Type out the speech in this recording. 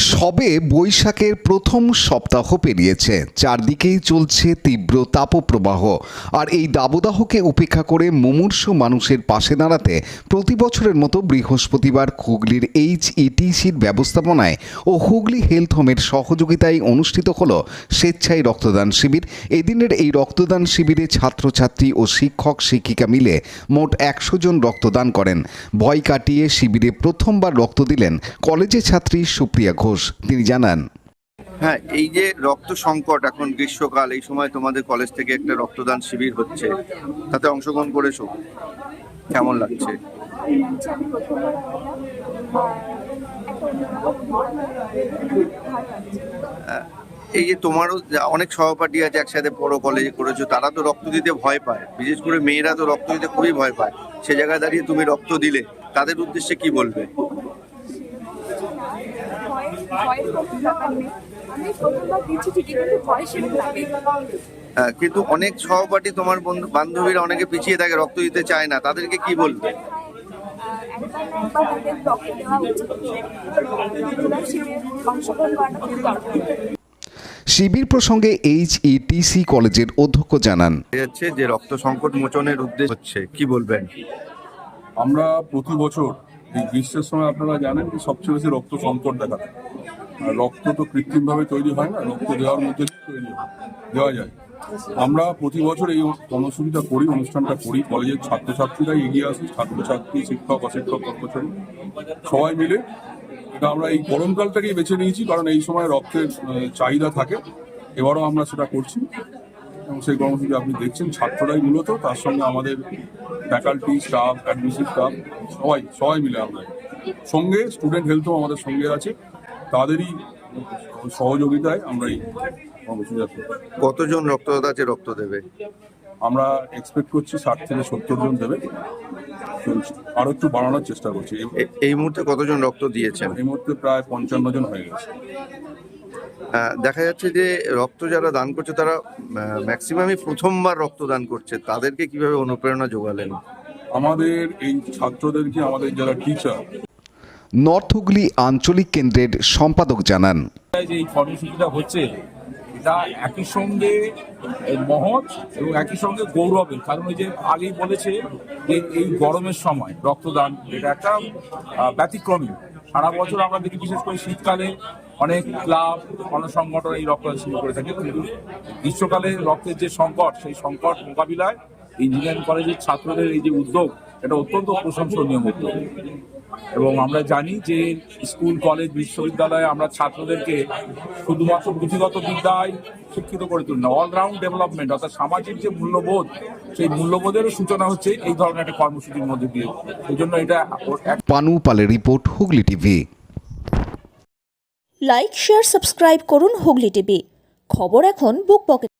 সবে বৈশাখের প্রথম সপ্তাহ পেরিয়েছে, চারদিকেই চলছে তীব্র তাপপ্রবাহ। আর এই দাবদাহকে উপেক্ষা করে মুমূর্ষু মানুষের পাশে দাঁড়াতে প্রতি বছরের মতো বৃহস্পতিবার হুগলির HETCর ব্যবস্থাপনায় ও হুগলি হেলথ হোমের সহযোগিতায় অনুষ্ঠিত হল স্বেচ্ছায় রক্তদান শিবির। এদিনের এই রক্তদান শিবিরে ছাত্রছাত্রী ও শিক্ষক শিক্ষিকা মিলে মোট 100 জন রক্তদান করেন। ভয় কাটিয়ে শিবিরে প্রথমবার রক্ত দিলেন কলেজের ছাত্রী সুপ্রিয়া ঘোষ। তিনি জানান, হ্যাঁ, এই যে রক্ত সংকট, এখন গ্রীষ্মকাল, এই সময় তোমাদের কলেজ থেকে একটা রক্তদান শিবির হচ্ছে, তাতে অংশগ্রহণ করেছো, কেমন লাগছে? এই যে তোমারও অনেক সহপাঠী আছে, একসাথে বড় কলেজে করেছো, তারা তো রক্ত দিতে ভয় পায়, বিশেষ করে মেয়েরা তো রক্ত দিতে খুবই ভয় পায়। সে জায়গায় দাঁড়িয়ে তুমি রক্ত দিলে, তাদের উদ্দেশ্যে কি বলবে? কিন্তু অনেক সহপাঠী, তোমার বন্ধু বান্ধবীরা অনেকে পিছিয়ে থাকে, রক্ত দিতে চায় না, তাদেরকে কি বলবে? শিবির প্রসঙ্গে HETC কলেজের অধ্যক্ষ জানান, যে রক্ত সংকট মোচনের উদ্দেশ্য হচ্ছে, কি বলবেন? আমরা প্রতি বছর এই গ্রীষ্মের সময় আপনারা জানেন যে সবচেয়ে বেশি রক্ত সংকট দেখা যায়। আর রক্ত তো কৃত্রিমভাবে তৈরি হয় না, রক্ত দেওয়ার মধ্যে দেওয়া যায়। আমরা প্রতি বছর এই কর্মসূচিটা করি, অনুষ্ঠানটা করি। কলেজের ছাত্রছাত্রীরাই এগিয়ে আসে, ছাত্রছাত্রী, শিক্ষক, অশিক্ষক, কর্মচারী সবাই মিলে। এটা আমরা এই গরমকালটাকেই বেছে নিয়েছি, কারণ এই সময় রক্তের চাহিদা থাকে। এবারও আমরা সেটা করছি এবং সেই কর্মসূচি আপনি দেখছেন ছাত্ররাই মূলত, তার সঙ্গে আমাদের ফ্যাকাল্টি, স্টাফ, অ্যাডমিনিস্ট্রেটিভ স্টাফ সবাই মিলে আমরা সঙ্গে স্টুডেন্ট হেলথও আমাদের সঙ্গে আছে, তাদেরই সহযোগিতায় আমরা এই কর্মসূচি। কতজন রক্তদাতা আছে রক্ত দেবে? আমরা এক্সপেক্ট করছি 60 থেকে 70 জন দেবে, আরো একটু বাড়ানোর চেষ্টা করছি। এই মুহূর্তে কতজন রক্ত দিয়েছেন? এই মুহূর্তে প্রায় 55 জন হয়ে গেছে। দেখা যাচ্ছে যে রক্ত যারা দান করছে তারা ম্যাক্সিমামই প্রথমবার রক্তদান করছে, তাদেরকে কিভাবে অনুপ্রেরণা যোগালেন? আমাদের এই ছাত্রদেরকে, আমাদের যারা টিচার, নর্থ হুগলি আঞ্চলিক কেন্দ্রের সম্পাদক জানান, এই কর্মসূচিটা হচ্ছে এটা একই সঙ্গে মহৎ এবং একই সঙ্গে গৌরবের, কারণ ওই যে আগেই বলেছে যে এই গরমের সময় রক্তদান এটা একটা ব্যতিক্রমী। সারা বছর আমরা দেখি, বিশেষ করে শীতকালে অনেক ক্লাব, গণসংগঠন এই রক্তদান শুরু করে থাকে, কিন্তু গ্রীষ্মকালে রক্তের যে সংকট, সেই সংকট মোকাবিলায় ইঞ্জিনিয়ারিং কলেজের ছাত্রদের এই যে উদ্যোগ, এটা অত্যন্ত প্রশংসনীয় উদ্যোগ। এবং আমরা জানি যে স্কুল, কলেজ, বিশ্ববিদ্যালয়ে আমরা ছাত্রদেরকে শুধুমাত্র পুঁথিগত বিদ্যায় শিক্ষিত করে তুলি না, অলরাউন্ড ডেভেলপমেন্ট, অর্থাৎ সামাজিক যে মূল্যবোধ, সেই মূল্যবোধেরও সূচনা হচ্ছে এই ধরনের একটা কর্মসূচির মধ্যে দিয়ে। এই জন্য এটা পানু পালের report, Hooghly TV. Like, share, subscribe করুন হুগলি টিভি। খবর এখন বুক পকেট।